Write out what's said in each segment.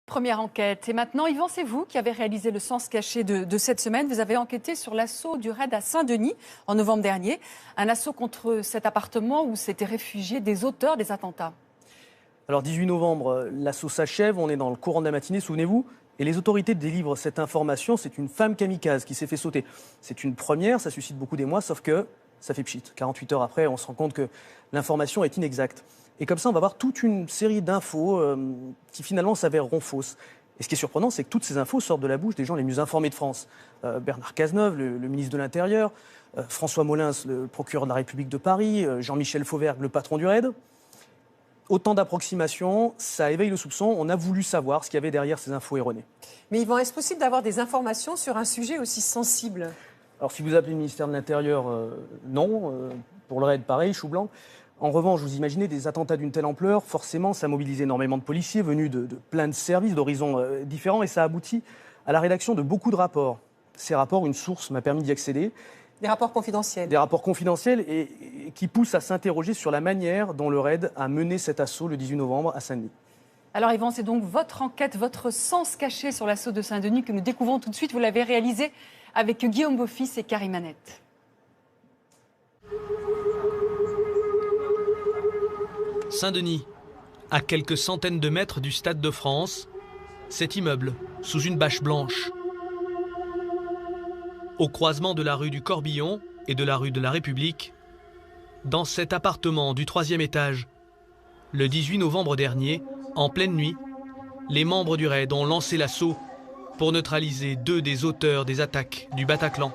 Première enquête. Et maintenant, Yvan, c'est vous qui avez réalisé le sens caché de cette semaine. Vous avez enquêté sur l'assaut du raid à Saint-Denis en novembre dernier. Un assaut contre cet appartement où s'étaient réfugiés des auteurs des attentats. Alors 18 novembre, l'assaut s'achève, on est dans le courant de la matinée, souvenez-vous. Et les autorités délivrent cette information, c'est une femme kamikaze qui s'est fait sauter. C'est une première, ça suscite beaucoup d'émoi, sauf que ça fait pchit. 48 heures après, on se rend compte que l'information est inexacte. Et comme ça, on va voir toute une série d'infos qui finalement s'avèreront fausses. Et ce qui est surprenant, c'est que toutes ces infos sortent de la bouche des gens les mieux informés de France. Bernard Cazeneuve, le ministre de l'Intérieur, François Molins, le procureur de la République de Paris, Jean-Michel Fauvergue, le patron du RAID. Autant d'approximations, ça éveille le soupçon. On a voulu savoir ce qu'il y avait derrière ces infos erronées. Mais Yvan, est-ce possible d'avoir des informations sur un sujet aussi sensible ? Alors si vous appelez le ministère de l'Intérieur, non. Pour le RAID, pareil, chou blanc. En revanche, vous imaginez des attentats d'une telle ampleur, forcément, ça mobilise énormément de policiers venus de plein de services, d'horizons différents, et ça aboutit à la rédaction de beaucoup de rapports. Ces rapports, une source m'a permis d'y accéder. Des rapports confidentiels. Des rapports confidentiels et qui poussent à s'interroger sur la manière dont le RAID a mené cet assaut le 18 novembre à Saint-Denis. Alors Yvan, c'est donc votre enquête, votre sens caché sur l'assaut de Saint-Denis que nous découvrons tout de suite. Vous l'avez réalisé avec Guillaume Beaufils et Karim Annette. Saint-Denis, à quelques centaines de mètres du Stade de France, cet immeuble, sous une bâche blanche. Au croisement de la rue du Corbillon et de la rue de la République, dans cet appartement du 3e étage, le 18 novembre dernier, en pleine nuit, les membres du RAID ont lancé l'assaut pour neutraliser 2 des auteurs des attaques du Bataclan.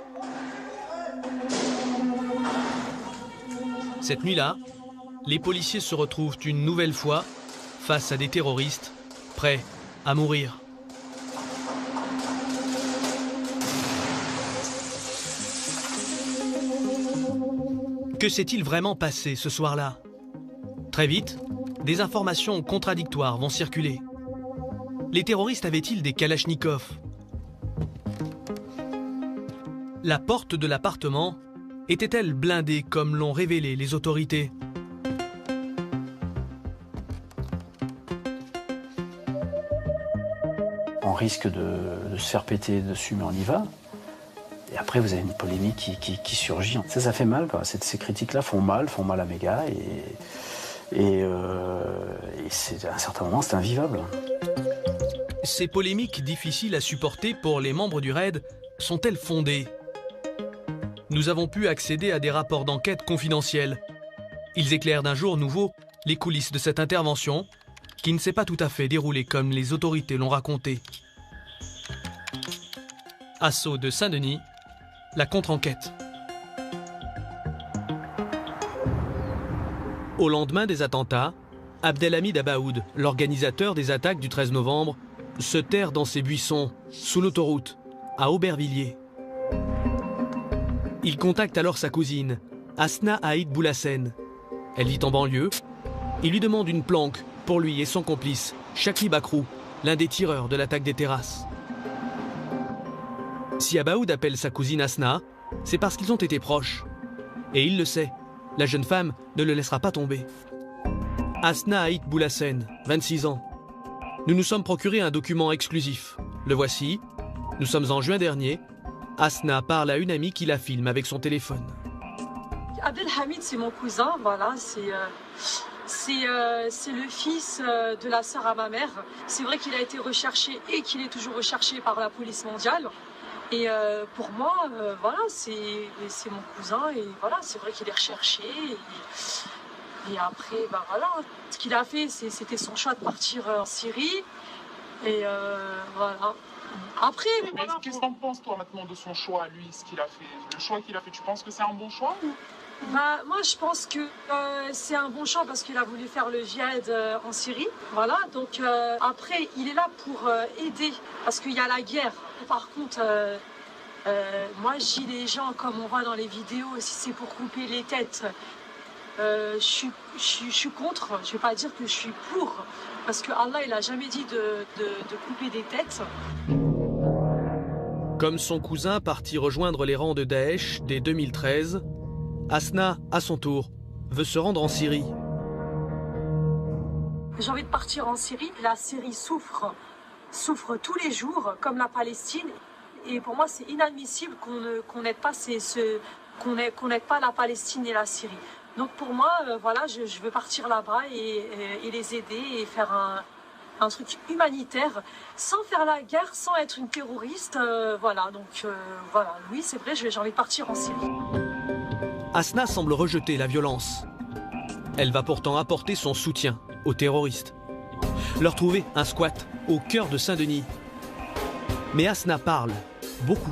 Cette nuit-là, les policiers se retrouvent une nouvelle fois face à des terroristes prêts à mourir. Que s'est-il vraiment passé ce soir-là? Très vite, des informations contradictoires vont circuler. Les terroristes avaient-ils des kalachnikovs? La porte de l'appartement était-elle blindée comme l'ont révélé les autorités? On risque de se faire péter dessus, mais on y va. Et après, vous avez une polémique qui surgit. Ça fait mal, quoi. Ces critiques-là font mal à mes gars. Et c'est, à un certain moment, c'est invivable. Ces polémiques difficiles à supporter pour les membres du RAID sont-elles fondées? Nous avons pu accéder à des rapports d'enquête confidentiels. Ils éclairent d'un jour nouveau les coulisses de cette intervention qui ne s'est pas tout à fait déroulée comme les autorités l'ont raconté. Assaut de Saint-Denis, la contre-enquête. Au lendemain des attentats, Abdelhamid Abaoud, l'organisateur des attaques du 13 novembre, se terre dans ses buissons, sous l'autoroute, à Aubervilliers. Il contacte alors sa cousine, Asna Haït Boulassen. Elle vit en banlieue. Il lui demande une planque pour lui et son complice, Chakli Bakrou, l'un des tireurs de l'attaque des terrasses. Si Abaoud appelle sa cousine Asna, c'est parce qu'ils ont été proches. Et il le sait, la jeune femme ne le laissera pas tomber. Asna Haït Boulassen, 26 ans. Nous nous sommes procuré un document exclusif. Le voici. Nous sommes en juin dernier. Asna parle à une amie qui la filme avec son téléphone. Abdelhamid, c'est mon cousin, voilà, c'est le fils de la sœur à ma mère. C'est vrai qu'il a été recherché et qu'il est toujours recherché par la police mondiale. Et pour moi, voilà, c'est mon cousin et voilà, c'est vrai qu'il est recherché. Et après, ben voilà, ce qu'il a fait, c'était son choix de partir en Syrie. Et voilà. Après, voilà, qu'est-ce que t'en penses toi maintenant de son choix, lui, ce qu'il a fait? Le choix qu'il a fait, tu penses que c'est un bon choix ou... Bah, moi, je pense que c'est un bon choix parce qu'il a voulu faire le djihad en Syrie. Voilà, donc après, il est là pour aider parce qu'il y a la guerre. Par contre, moi, je dis les gens, comme on voit dans les vidéos, si c'est pour couper les têtes, je suis contre. Je ne vais pas dire que je suis pour parce que Allah, il n'a jamais dit de couper des têtes. Comme son cousin parti rejoindre les rangs de Daesh dès 2013, Asna, à son tour, veut se rendre en Syrie. J'ai envie de partir en Syrie. La Syrie souffre souffrent tous les jours, comme la Palestine. Et pour moi, c'est inadmissible qu'on n'aide pas qu'on n'aide pas la Palestine et la Syrie. Donc pour moi, voilà, je veux partir là-bas et les aider et faire un truc humanitaire, sans faire la guerre, sans être une terroriste. Voilà, donc voilà, oui, c'est vrai, j'ai envie de partir en Syrie. Asna semble rejeter la violence. Elle va pourtant apporter son soutien aux terroristes. Leur trouver un squat au cœur de Saint-Denis. Mais Asna parle beaucoup.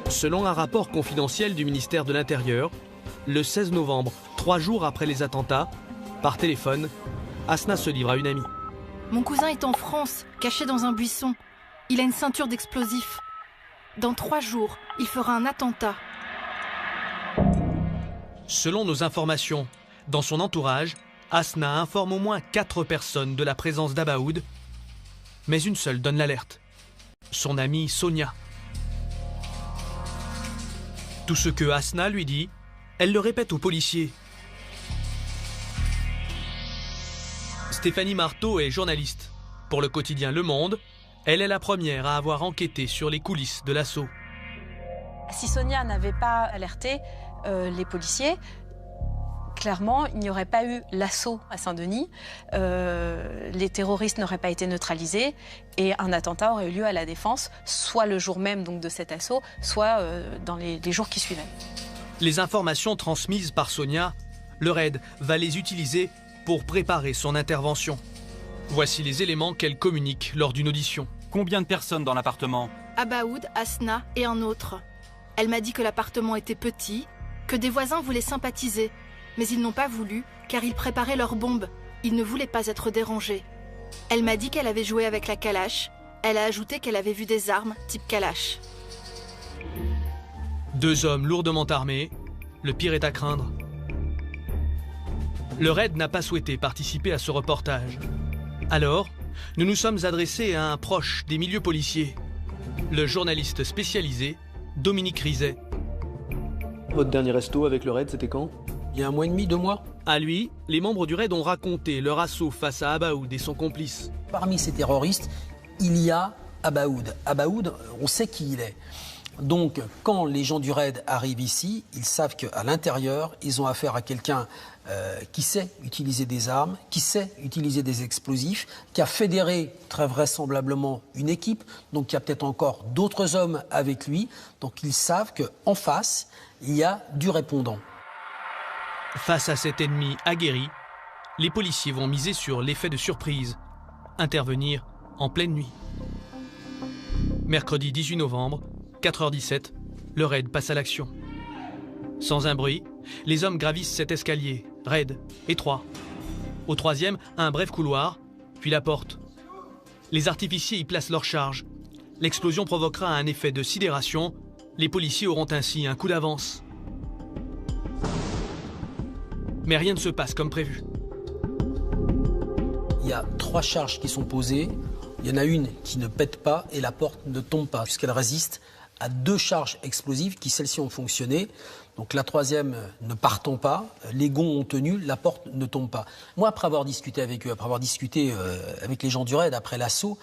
Selon un rapport confidentiel du ministère de l'Intérieur, le 16 novembre, 3 jours après les attentats, par téléphone, Asna se livre à une amie. Mon cousin est en France, caché dans un buisson. Il a une ceinture d'explosifs. Dans 3 jours, il fera un attentat. Selon nos informations, dans son entourage, Asna informe au moins 4 personnes de la présence d'Abaoud, mais une seule donne l'alerte. Son amie Sonia. Tout ce que Asna lui dit, elle le répète aux policiers. Stéphanie Marteau est journaliste. Pour le quotidien Le Monde, elle est la première à avoir enquêté sur les coulisses de l'assaut. Si Sonia n'avait pas alerté les policiers, clairement, il n'y aurait pas eu l'assaut à Saint-Denis, les terroristes n'auraient pas été neutralisés et un attentat aurait eu lieu à La Défense, soit le jour même donc, de cet assaut, soit dans les jours qui suivaient. Les informations transmises par Sonia, le RAID va les utiliser pour préparer son intervention. Voici les éléments qu'elle communique lors d'une audition. Combien de personnes dans l'appartement? Abaoud, Asna et un autre. Elle m'a dit que l'appartement était petit, que des voisins voulaient sympathiser, mais ils n'ont pas voulu car ils préparaient leurs bombes. Ils ne voulaient pas être dérangés. Elle m'a dit qu'elle avait joué avec la Kalash. Elle a ajouté qu'elle avait vu des armes type Kalash. 2 hommes lourdement armés, le pire est à craindre. Le RAID n'a pas souhaité participer à ce reportage. Alors, nous nous sommes adressés à un proche des milieux policiers, le journaliste spécialisé Dominique Rizet. Votre dernier resto avec le RAID, c'était quand? Il y a 1 mois et demi, 2 mois. À lui, les membres du RAID ont raconté leur assaut face à Abaoud et son complice. Parmi ces terroristes, il y a Abaoud. Abaoud, on sait qui il est. Donc, quand les gens du RAID arrivent ici, ils savent qu'à l'intérieur, ils ont affaire à quelqu'un qui sait utiliser des armes, qui sait utiliser des explosifs, qui a fédéré très vraisemblablement une équipe, donc il y a peut-être encore d'autres hommes avec lui. Donc, ils savent qu'en face, il y a du répondant. Face à cet ennemi aguerri, les policiers vont miser sur l'effet de surprise, intervenir en pleine nuit. Mercredi 18 novembre, 4h17, le RAID passe à l'action. Sans un bruit, les hommes gravissent cet escalier, raide, étroit. Au 3e, un bref couloir, puis la porte. Les artificiers y placent leur charge. L'explosion provoquera un effet de sidération. Les policiers auront ainsi un coup d'avance. Mais rien ne se passe comme prévu. Il y a 3 charges qui sont posées. Il y en a une qui ne pète pas et la porte ne tombe pas, puisqu'elle résiste à 2 charges explosives qui, celles-ci, ont fonctionné. Donc la 3e ne partant pas, les gonds ont tenu, la porte ne tombe pas. Moi, après avoir discuté avec eux, après avoir discuté avec les gens du RAID après l'assaut,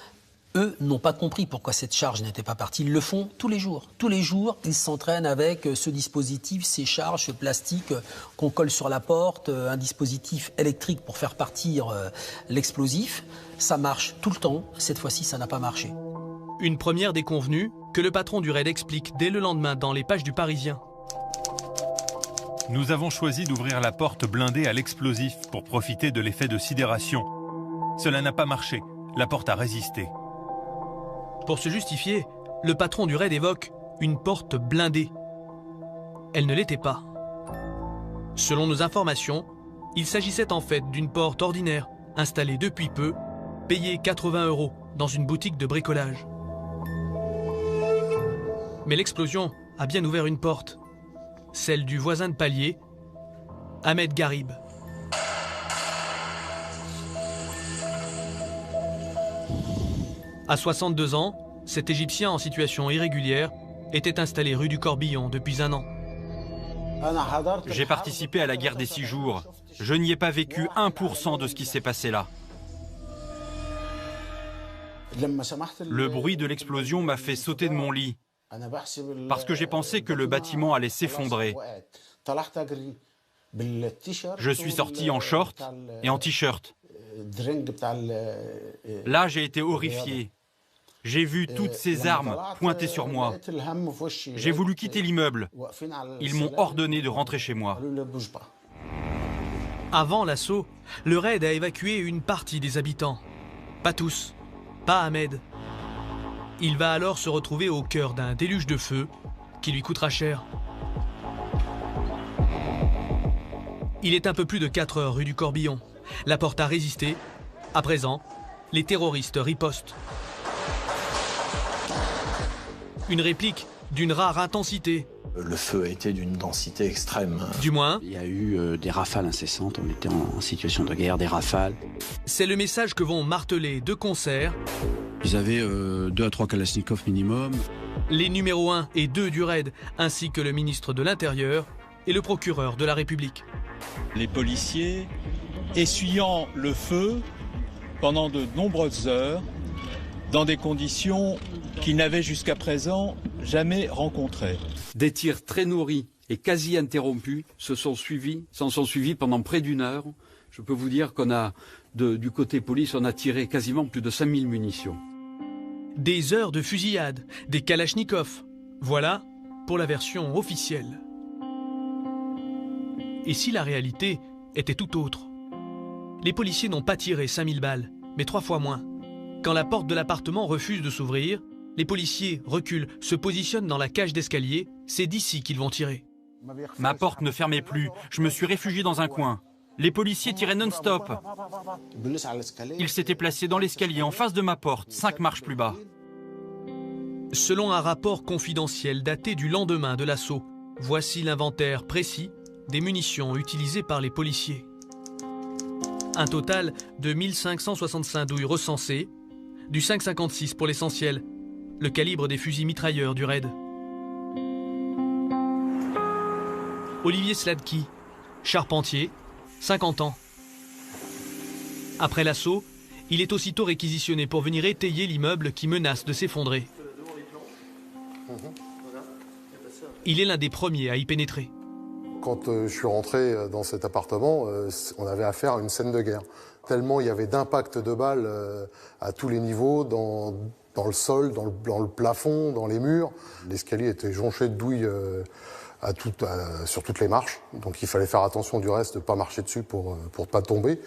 eux n'ont pas compris pourquoi cette charge n'était pas partie. Ils le font tous les jours. Tous les jours, ils s'entraînent avec ce dispositif, ces charges, ce plastique qu'on colle sur la porte, un dispositif électrique pour faire partir l'explosif. Ça marche tout le temps. Cette fois-ci, ça n'a pas marché. Une première déconvenue que le patron du RAID explique dès le lendemain dans les pages du Parisien. Nous avons choisi d'ouvrir la porte blindée à l'explosif pour profiter de l'effet de sidération. Cela n'a pas marché. La porte a résisté. Pour se justifier, le patron du RAID évoque une porte blindée. Elle ne l'était pas. Selon nos informations, il s'agissait en fait d'une porte ordinaire, installée depuis peu, payée 80 € dans une boutique de bricolage. Mais l'explosion a bien ouvert une porte, celle du voisin de palier, Ahmed Garib. À 62 ans, cet Égyptien en situation irrégulière était installé rue du Corbillon depuis 1 an. J'ai participé à la guerre des 6 jours. Je n'y ai pas vécu 1% de ce qui s'est passé là. Le bruit de l'explosion m'a fait sauter de mon lit parce que j'ai pensé que le bâtiment allait s'effondrer. Je suis sorti en short et en t-shirt. Là, j'ai été horrifié. J'ai vu toutes ces armes pointées sur moi. J'ai voulu quitter l'immeuble. Ils m'ont ordonné de rentrer chez moi. Avant l'assaut, le raid a évacué une partie des habitants. Pas tous, pas Ahmed. Il va alors se retrouver au cœur d'un déluge de feu qui lui coûtera cher. Il est un peu plus de 4 heures rue du Corbillon. La porte a résisté. À présent, les terroristes ripostent. Une réplique d'une rare intensité. Le feu a été d'une densité extrême. Du moins, il y a eu des rafales incessantes, on était en situation de guerre, des rafales. C'est le message que vont marteler de concert. Ils avaient 2 à 3 Kalachnikov minimum. Les numéros 1 et 2 du raid, ainsi que le ministre de l'Intérieur et le procureur de la République. Les policiers essuyant le feu pendant de nombreuses heures dans des conditions qu'ils n'avaient jusqu'à présent jamais rencontrées. Des tirs très nourris et quasi interrompus s'en sont suivis pendant près d'1 heure. Je peux vous dire qu'on a, du côté police, on a tiré quasiment plus de 5000 munitions. Des heures de fusillade, des kalachnikovs. Voilà pour la version officielle. Et si la réalité était tout autre? Les policiers n'ont pas tiré 5000 balles, mais 3 fois moins. Quand la porte de l'appartement refuse de s'ouvrir, les policiers reculent, se positionnent dans la cage d'escalier. C'est d'ici qu'ils vont tirer. Ma porte ne fermait plus. Je me suis réfugié dans un coin. Les policiers tiraient non-stop. Ils s'étaient placés dans l'escalier en face de ma porte, 5 marches plus bas. Selon un rapport confidentiel daté du lendemain de l'assaut, voici l'inventaire précis des munitions utilisées par les policiers. Un total de 1565 douilles recensées, du 5,56 pour l'essentiel, le calibre des fusils mitrailleurs du raid. Olivier Sladki, charpentier, 50 ans. Après l'assaut, il est aussitôt réquisitionné pour venir étayer l'immeuble qui menace de s'effondrer. Il est l'un des premiers à y pénétrer. Quand je suis rentré dans cet appartement, on avait affaire à une scène de guerre. Tellement il y avait d'impact de balles à tous les niveaux, dans le sol, dans le plafond, dans les murs. L'escalier était jonché de douilles sur toutes les marches. Donc il fallait faire attention du reste, de ne pas marcher dessus pour ne pas tomber.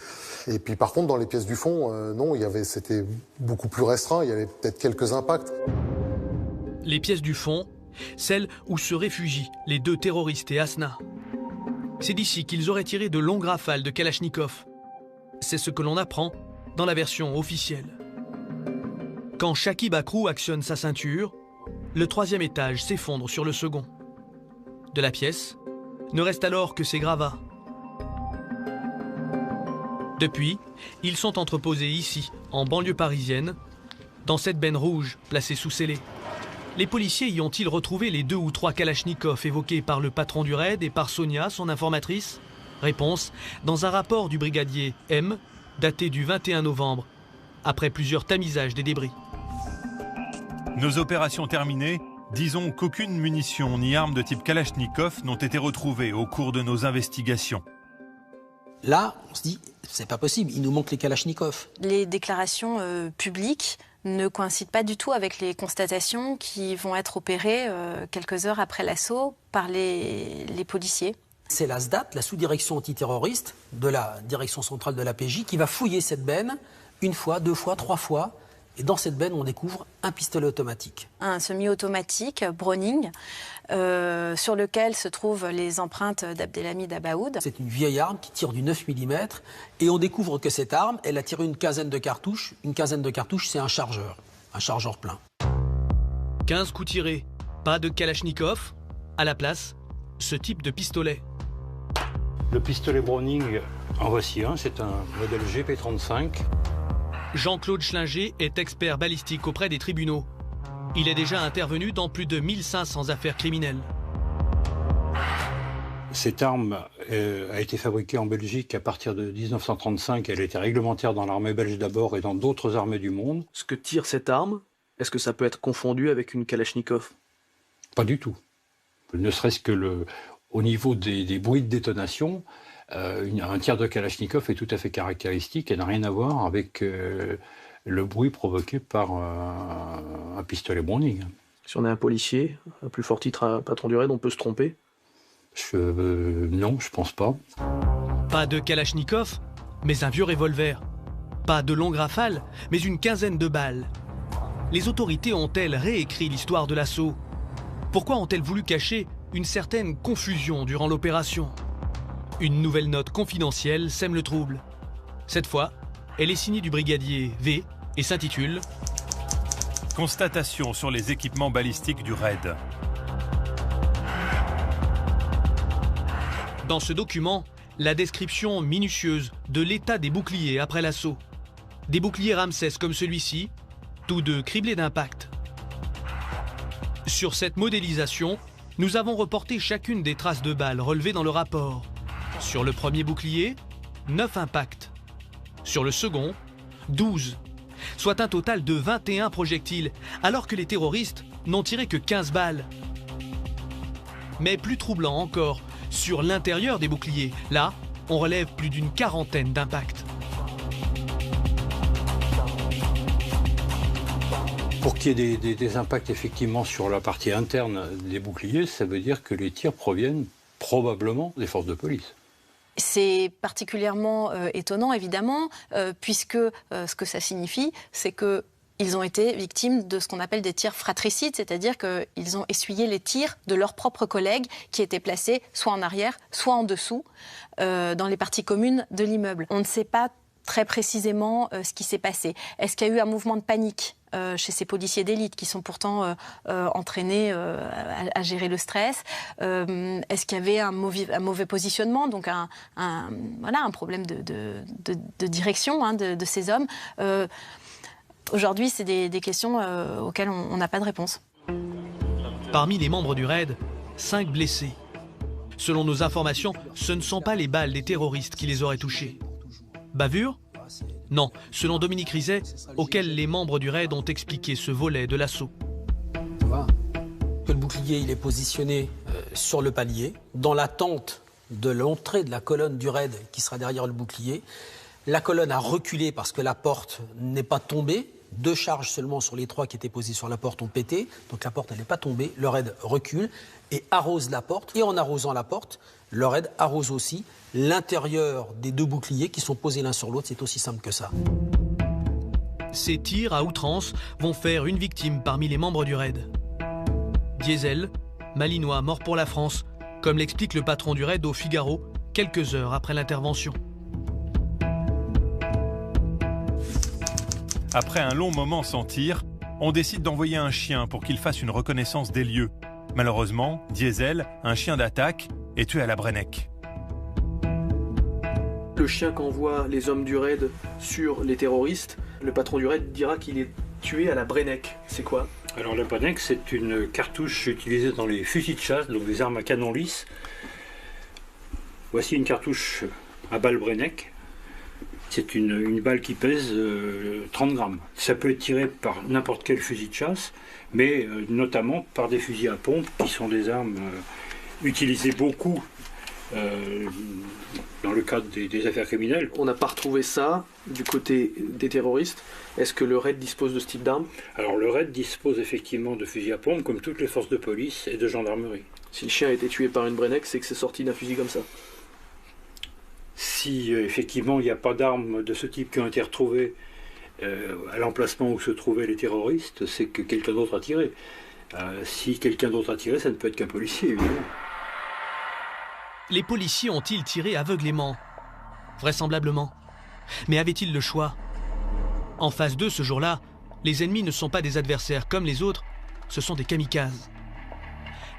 Et puis par contre, dans les pièces du fond, non, c'était beaucoup plus restreint. Il y avait peut-être quelques impacts. Les pièces du fond, celles où se réfugient les 2 terroristes et Asna. C'est d'ici qu'ils auraient tiré de longues rafales de Kalachnikov. C'est ce que l'on apprend dans la version officielle. Quand Shaki Bakrou actionne sa ceinture, le 3e étage s'effondre sur le second. De la pièce, ne reste alors que ses gravats. Depuis, ils sont entreposés ici, en banlieue parisienne, dans cette benne rouge placée sous scellé. Les policiers y ont-ils retrouvé les 2 ou 3 kalachnikovs évoqués par le patron du raid et par Sonia, son informatrice? Réponse, dans un rapport du brigadier M, daté du 21 novembre, après plusieurs tamisages des débris. Nos opérations terminées, disons qu'aucune munition ni arme de type Kalachnikov n'ont été retrouvées au cours de nos investigations. Là, on se dit, c'est pas possible, il nous manque les kalachnikovs. Les déclarations publiques ne coïncident pas du tout avec les constatations qui vont être opérées quelques heures après l'assaut par les policiers. C'est la SDAT, la sous-direction antiterroriste de la direction centrale de la PJ, qui va fouiller cette benne 1 fois, 2 fois, 3 fois. Et dans cette benne, on découvre un pistolet automatique. Un semi-automatique Browning, sur lequel se trouvent les empreintes d'Abdelhamid Abaoud. C'est une vieille arme qui tire du 9 mm. Et on découvre que cette arme, elle a tiré une quinzaine de cartouches. Une quinzaine de cartouches, c'est un chargeur plein. 15 coups tirés, pas de Kalachnikov. À la place, ce type de pistolet. Le pistolet Browning, en voici un, c'est un modèle GP35. Jean-Claude Schlinger est expert balistique auprès des tribunaux. Il est déjà intervenu dans plus de 1500 affaires criminelles. Cette arme a été fabriquée en Belgique à partir de 1935. Elle était réglementaire dans l'armée belge d'abord et dans d'autres armées du monde. Ce que tire cette arme, est-ce que ça peut être confondu avec une Kalachnikov? Pas du tout. Ne serait-ce que au niveau des bruits de détonation, un tir de Kalachnikov est tout à fait caractéristique et n'a rien à voir avec le bruit provoqué par un pistolet Browning. Si on est un policier, à plus fort titre, un patron du raid, on peut se tromper? Non, je pense pas. Pas de Kalachnikov, mais un vieux revolver. Pas de longue rafale, mais une quinzaine de balles. Les autorités ont-elles réécrit l'histoire de l'assaut? Pourquoi ont-elles voulu cacher une certaine confusion durant l'opération? Une nouvelle note confidentielle sème le trouble. Cette fois, elle est signée du brigadier V et s'intitule « Constatation sur les équipements balistiques du raid ». Dans ce document, la description minutieuse de l'état des boucliers après l'assaut. Des boucliers Ramsès comme celui-ci, tous deux criblés d'impact. Sur cette modélisation, nous avons reporté chacune des traces de balles relevées dans le rapport. Sur le premier bouclier, 9 impacts. Sur le second, 12. Soit un total de 21 projectiles, alors que les terroristes n'ont tiré que 15 balles. Mais plus troublant encore, sur l'intérieur des boucliers, là, on relève plus d'une quarantaine d'impacts. Pour qu'il y ait des impacts effectivement sur la partie interne des boucliers, ça veut dire que les tirs proviennent probablement des forces de police. C'est particulièrement étonnant, évidemment, puisque ce que ça signifie, c'est qu'ils ont été victimes de ce qu'on appelle des tirs fratricides, c'est-à-dire qu'ils ont essuyé les tirs de leurs propres collègues qui étaient placés soit en arrière, soit en dessous, dans les parties communes de l'immeuble. On ne sait pas très précisément ce qui s'est passé. Est-ce qu'il y a eu un mouvement de panique chez ces policiers d'élite qui sont pourtant entraînés à gérer le stress? Est-ce qu'il y avait un mauvais positionnement, donc un problème de direction de ces hommes? Aujourd'hui, c'est des questions auxquelles on n'a pas de réponse. Parmi les membres du raid, 5 blessés. Selon nos informations, ce ne sont pas les balles des terroristes qui les auraient touchés. Bavure? Non, selon Dominique Rizet, auquel les membres du raid ont expliqué ce volet de l'assaut. Le bouclier il est positionné sur le palier, dans l'attente de l'entrée de la colonne du raid qui sera derrière le bouclier. La colonne a reculé parce que la porte n'est pas tombée. 2 charges seulement sur les 3 qui étaient posées sur la porte ont pété. Donc la porte n'est pas tombée. Le raid recule et arrose la porte. Et en arrosant la porte, le raid arrose aussi l'intérieur des 2 boucliers qui sont posés l'un sur l'autre. C'est aussi simple que ça. Ces tirs à outrance vont faire une victime parmi les membres du raid. Diesel, Malinois mort pour la France, comme l'explique le patron du raid au Figaro quelques heures après l'intervention. Après un long moment sans tir, on décide d'envoyer un chien pour qu'il fasse une reconnaissance des lieux. Malheureusement, Diesel, un chien d'attaque, est tué à la Brennec. Le chien qu'envoient les hommes du raid sur les terroristes, le patron du raid dira qu'il est tué à la Brennec. C'est quoi? Alors la Brennec, c'est une cartouche utilisée dans les fusils de chasse, donc des armes à canon lisse. Voici une cartouche à balle Brennec. C'est une balle qui pèse 30 grammes. Ça peut être tiré par n'importe quel fusil de chasse, mais notamment par des fusils à pompe, qui sont des armes utilisées beaucoup dans le cadre des affaires criminelles. On n'a pas retrouvé ça du côté des terroristes. Est-ce que le raid dispose de ce type d'armes? Alors le raid dispose effectivement de fusils à pompe, comme toutes les forces de police et de gendarmerie. Si le chien a été tué par une Brennec, c'est que c'est sorti d'un fusil comme ça? Si effectivement il n'y a pas d'armes de ce type qui ont été retrouvées à l'emplacement où se trouvaient les terroristes, c'est que quelqu'un d'autre a tiré. Si quelqu'un d'autre a tiré, ça ne peut être qu'un policier, évidemment. Les policiers ont-ils tiré aveuglément? Vraisemblablement. Mais avaient-ils le choix? En phase 2, ce jour-là, les ennemis ne sont pas des adversaires comme les autres, ce sont des kamikazes.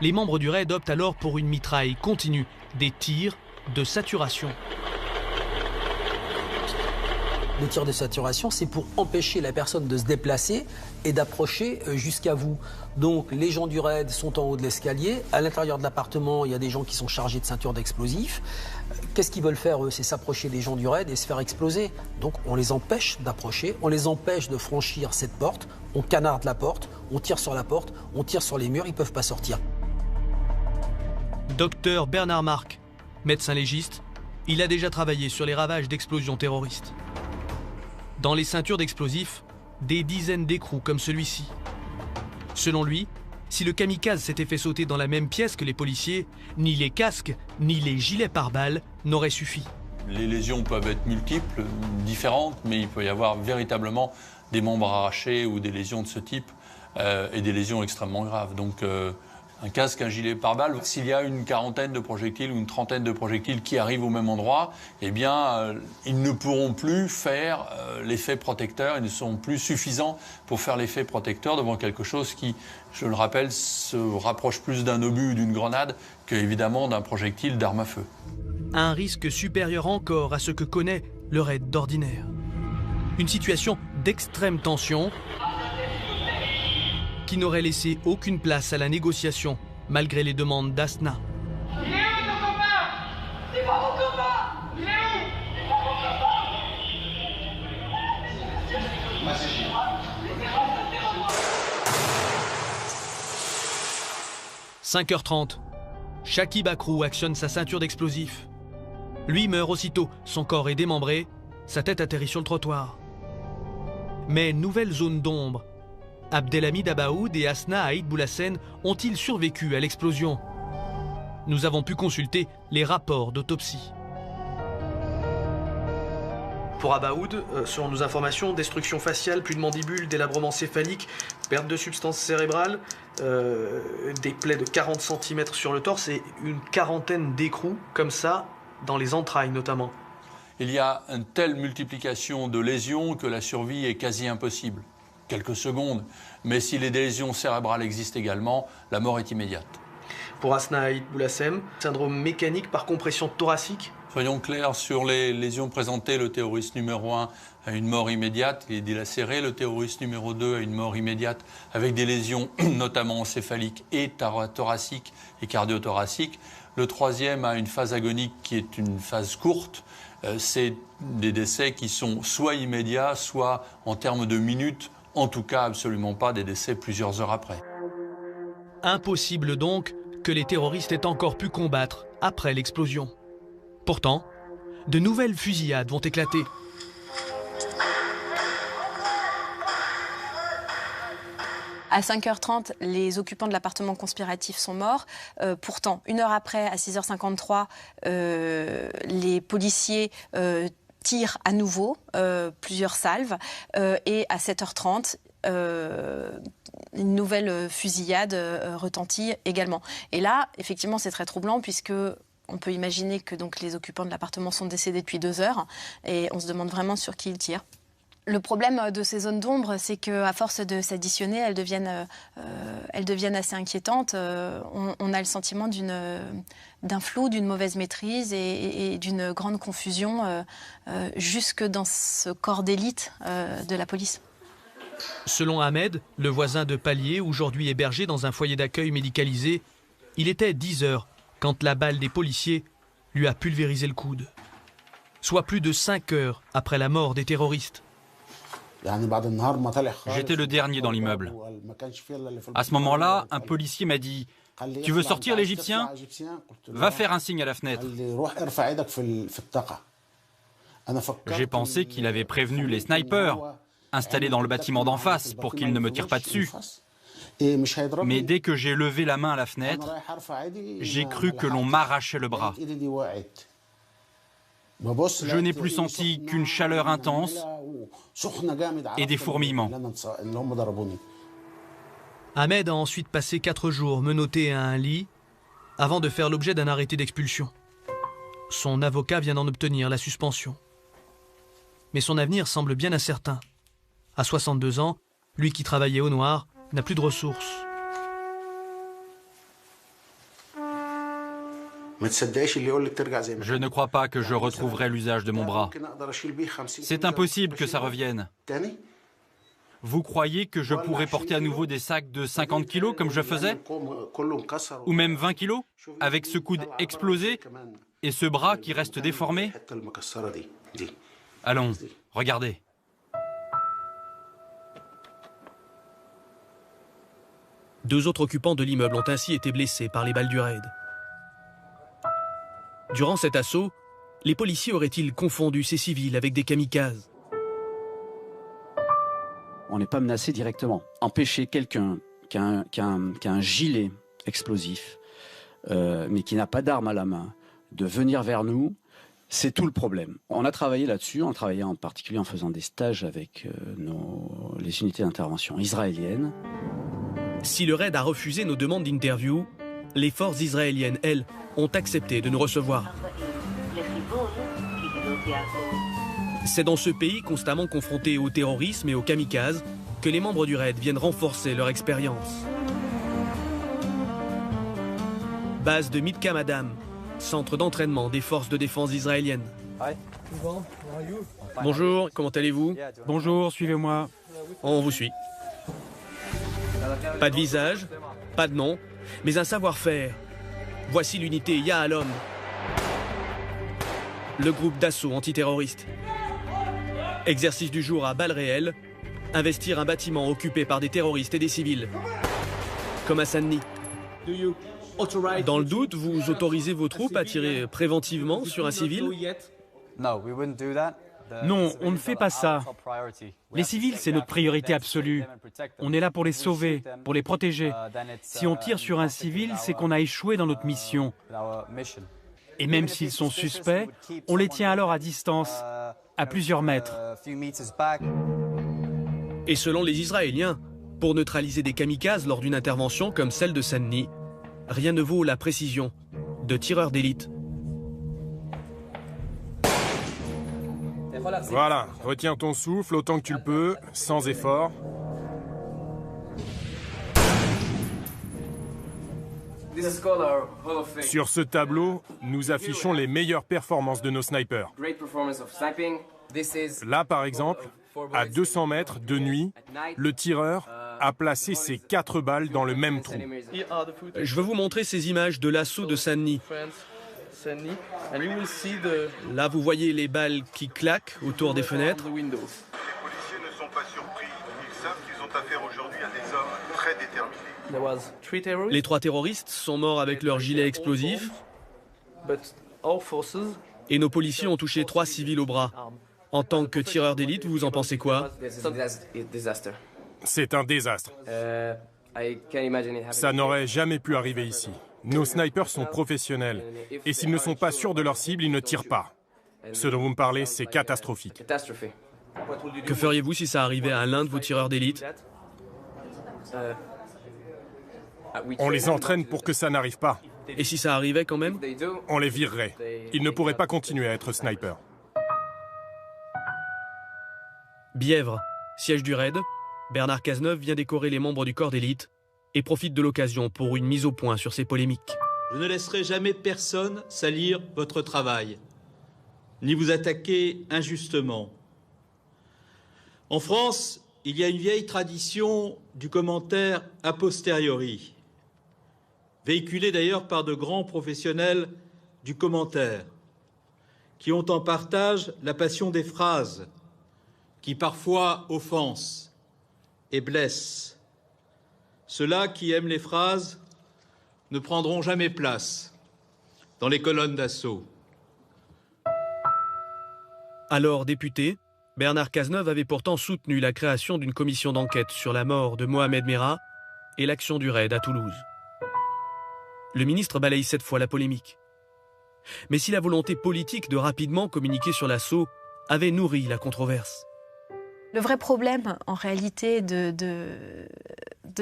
Les membres du raid optent alors pour une mitraille continue, des tirs de saturation. de tir de saturation, c'est pour empêcher la personne de se déplacer et d'approcher jusqu'à vous. Donc les gens du raid sont en haut de l'escalier. À l'intérieur de l'appartement, il y a des gens qui sont chargés de ceintures d'explosifs. Qu'est-ce qu'ils veulent faire, eux? C'est s'approcher des gens du raid et se faire exploser. Donc on les empêche d'approcher, on les empêche de franchir cette porte, on canarde la porte, on tire sur la porte, on tire sur les murs, ils ne peuvent pas sortir. Docteur Bernard Marc, médecin légiste, il a déjà travaillé sur les ravages d'explosions terroristes. Dans les ceintures d'explosifs, des dizaines d'écrous comme celui-ci. Selon lui, si le kamikaze s'était fait sauter dans la même pièce que les policiers, ni les casques, ni les gilets pare-balles n'auraient suffi. Les lésions peuvent être multiples, différentes, mais il peut y avoir véritablement des membres arrachés ou des lésions de ce type et des lésions extrêmement graves. Donc un casque, un gilet pare-balles, s'il y a une quarantaine de projectiles ou une trentaine de projectiles qui arrivent au même endroit, eh bien, ils ne pourront plus faire l'effet protecteur, ils ne seront plus suffisants pour faire l'effet protecteur devant quelque chose qui, je le rappelle, se rapproche plus d'un obus ou d'une grenade qu'évidemment d'un projectile d'arme à feu. Un risque supérieur encore à ce que connaît le raid d'ordinaire. Une situation d'extrême tension qui n'aurait laissé aucune place à la négociation, malgré les demandes d'Asna. Il est où ton copain? C'est pas mon copain! Il est où? C'est pas mon copain! Moi, c'est chiant. 5h30, Shaki Bakrou actionne sa ceinture d'explosifs. Lui meurt aussitôt, son corps est démembré, sa tête atterrit sur le trottoir. Mais nouvelle zone d'ombre. Abdelhamid Abaoud et Asna Aït Boulassen ont-ils survécu à l'explosion? Nous avons pu consulter les rapports d'autopsie. Pour Abaoud, selon nos informations, destruction faciale, plus de mandibule, délabrement céphalique, perte de substance cérébrale, des plaies de 40 cm sur le torse et une quarantaine d'écrous, comme ça, dans les entrailles notamment. Il y a une telle multiplication de lésions que la survie est quasi impossible. Quelques secondes, mais si les lésions cérébrales existent également, la mort est immédiate. Pour Asna Aït Boulassen, syndrome mécanique par compression thoracique. Soyons clairs sur les lésions présentées, le terroriste numéro 1 a une mort immédiate, il est dilacéré, le terroriste numéro 2 a une mort immédiate avec des lésions notamment encéphaliques et thoraciques et cardiothoraciques. Le troisième a une phase agonique qui est une phase courte. C'est des décès qui sont soit immédiats, soit en termes de minutes, en tout cas absolument pas des décès plusieurs heures après. Impossible donc que les terroristes aient encore pu combattre après l'explosion. Pourtant, de nouvelles fusillades vont éclater. À 5h30, les occupants de l'appartement conspiratif sont morts. Pourtant, une heure après, à 6h53, les policiers tirent à nouveau plusieurs salves. Et à 7h30, une nouvelle fusillade retentit également. Et là, effectivement, c'est très troublant puisque on peut imaginer que donc, les occupants de l'appartement sont décédés depuis 2 heures. Et on se demande vraiment sur qui ils tirent. Le problème de ces zones d'ombre, c'est qu'à force de s'additionner, elles deviennent assez inquiétantes. On a le sentiment d'un flou, d'une mauvaise maîtrise et d'une grande confusion jusque dans ce corps d'élite de la police. Selon Ahmed, le voisin de Palier, aujourd'hui hébergé dans un foyer d'accueil médicalisé, il était 10 heures quand la balle des policiers lui a pulvérisé le coude. Soit plus de 5 heures après la mort des terroristes. J'étais le dernier dans l'immeuble. À ce moment-là, un policier m'a dit « Tu veux sortir l'Égyptien ? Va faire un signe à la fenêtre. » J'ai pensé qu'il avait prévenu les snipers installés dans le bâtiment d'en face pour qu'ils ne me tirent pas dessus. Mais dès que j'ai levé la main à la fenêtre, j'ai cru que l'on m'arrachait le bras. Je n'ai plus senti qu'une chaleur intense et des fourmillements. Ahmed a ensuite passé 4 jours menotté à un lit avant de faire l'objet d'un arrêté d'expulsion. Son avocat vient d'en obtenir la suspension. Mais son avenir semble bien incertain. À 62 ans, lui qui travaillait au noir n'a plus de ressources. Je ne crois pas que je retrouverai l'usage de mon bras. C'est impossible que ça revienne. Vous croyez que je pourrais porter à nouveau des sacs de 50 kilos comme je faisais? Ou même 20 kilos? Avec ce coude explosé et ce bras qui reste déformé? Allons, regardez. Deux autres occupants de l'immeuble ont ainsi été blessés par les balles du raid. Durant cet assaut, les policiers auraient-ils confondu ces civils avec des kamikazes? On n'est pas menacé directement. Empêcher quelqu'un qui a un gilet explosif, mais qui n'a pas d'arme à la main, de venir vers nous, c'est tout le problème. On a travaillé là-dessus, on a travaillé en particulier en faisant des stages avec les unités d'intervention israéliennes. Si le raid a refusé nos demandes d'interview, les forces israéliennes, elles, ont accepté de nous recevoir. C'est dans ce pays constamment confronté au terrorisme et aux kamikazes que les membres du raid viennent renforcer leur expérience. Base de Midkam Adam, centre d'entraînement des forces de défense israéliennes. Bonjour, comment allez-vous? Bonjour, suivez-moi. On vous suit. Pas de visage, pas de nom, mais un savoir-faire. Voici l'unité Yahalom, le groupe d'assaut antiterroriste. Exercice du jour à balles réelles, investir un bâtiment occupé par des terroristes et des civils, comme à Sanni. Dans le doute, vous autorisez vos troupes à tirer préventivement sur un civil? Non, on ne fait pas ça. Les civils, c'est notre priorité absolue. On est là pour les sauver, pour les protéger. Si on tire sur un civil, c'est qu'on a échoué dans notre mission. Et même s'ils sont suspects, on les tient alors à distance, à plusieurs mètres. Et selon les Israéliens, pour neutraliser des kamikazes lors d'une intervention comme celle de Sanni, rien ne vaut la précision de tireurs d'élite. Voilà, retiens ton souffle autant que tu le peux, sans effort. Sur ce tableau, nous affichons les meilleures performances de nos snipers. Là, par exemple, à 200 mètres de nuit, le tireur a placé ses 4 balles dans le même trou. Je veux vous montrer ces images de l'assaut de Sanni. Là, vous voyez les balles qui claquent autour des fenêtres. Les policiers ne sont pas surpris. Ils savent qu'ils ont affaire aujourd'hui à des hommes très déterminés. Les 3 terroristes sont morts avec leurs gilets explosifs. Et nos policiers ont touché 3 civils au bras. En tant que tireur d'élite, vous en pensez quoi? C'est un désastre. Ça n'aurait jamais pu arriver ici. Nos snipers sont professionnels. Et s'ils ne sont pas sûrs de leur cible, ils ne tirent pas. Ce dont vous me parlez, c'est catastrophique. Que feriez-vous si ça arrivait à l'un de vos tireurs d'élite? On les entraîne pour que ça n'arrive pas. Et si ça arrivait quand même? On les virerait. Ils ne pourraient pas continuer à être snipers. Bièvre, siège du raid, Bernard Cazeneuve vient décorer les membres du corps d'élite et profite de l'occasion pour une mise au point sur ces polémiques. Je ne laisserai jamais personne salir votre travail, ni vous attaquer injustement. En France, il y a une vieille tradition du commentaire a posteriori, véhiculée d'ailleurs par de grands professionnels du commentaire, qui ont en partage la passion des phrases, qui parfois offensent et blessent. Ceux-là qui aiment les phrases ne prendront jamais place dans les colonnes d'assaut. Alors député, Bernard Cazeneuve avait pourtant soutenu la création d'une commission d'enquête sur la mort de Mohamed Merah et l'action du raid à Toulouse. Le ministre balaye cette fois la polémique. Mais si la volonté politique de rapidement communiquer sur l'assaut avait nourri la controverse. Le vrai problème, en réalité, de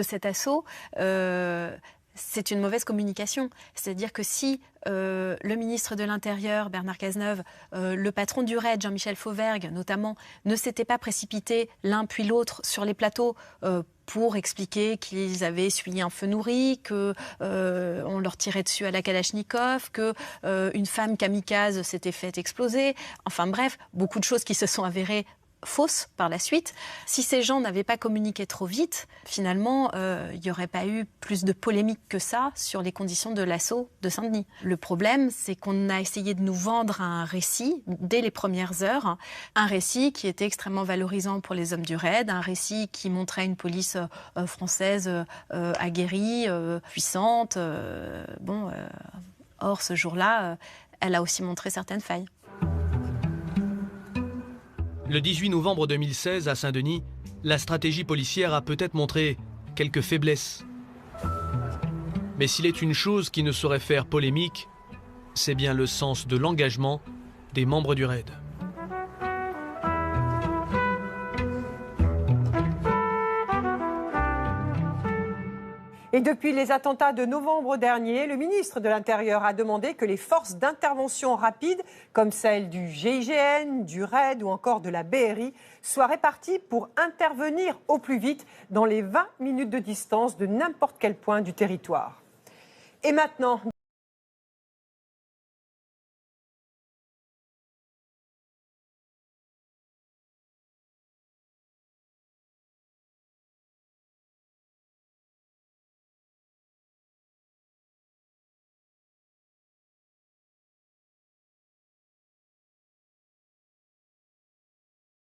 cet assaut, c'est une mauvaise communication. C'est-à-dire que si le ministre de l'Intérieur, Bernard Cazeneuve, le patron du RAID, Jean-Michel Fauvergue notamment, ne s'étaient pas précipités l'un puis l'autre sur les plateaux pour expliquer qu'ils avaient essuyé un feu nourri, qu'on leur tirait dessus à la Kalachnikov, qu'une femme kamikaze s'était faite exploser. Enfin bref, beaucoup de choses qui se sont avérées fausses par la suite. Si ces gens n'avaient pas communiqué trop vite, finalement, il n'y aurait pas eu plus de polémique que ça sur les conditions de l'assaut de Saint-Denis. Le problème, c'est qu'on a essayé de nous vendre un récit dès les premières heures, un récit qui était extrêmement valorisant pour les hommes du RAID, un récit qui montrait une police française aguerrie, puissante. Or, ce jour-là, elle a aussi montré certaines failles. Le 18 novembre 2016, à Saint-Denis, la stratégie policière a peut-être montré quelques faiblesses. Mais s'il est une chose qui ne saurait faire polémique, c'est bien le sens de l'engagement des membres du RAID. Et depuis les attentats de novembre dernier, le ministre de l'Intérieur a demandé que les forces d'intervention rapide, comme celles du GIGN, du RAID ou encore de la BRI, soient réparties pour intervenir au plus vite dans les 20 minutes de distance de n'importe quel point du territoire. Et maintenant...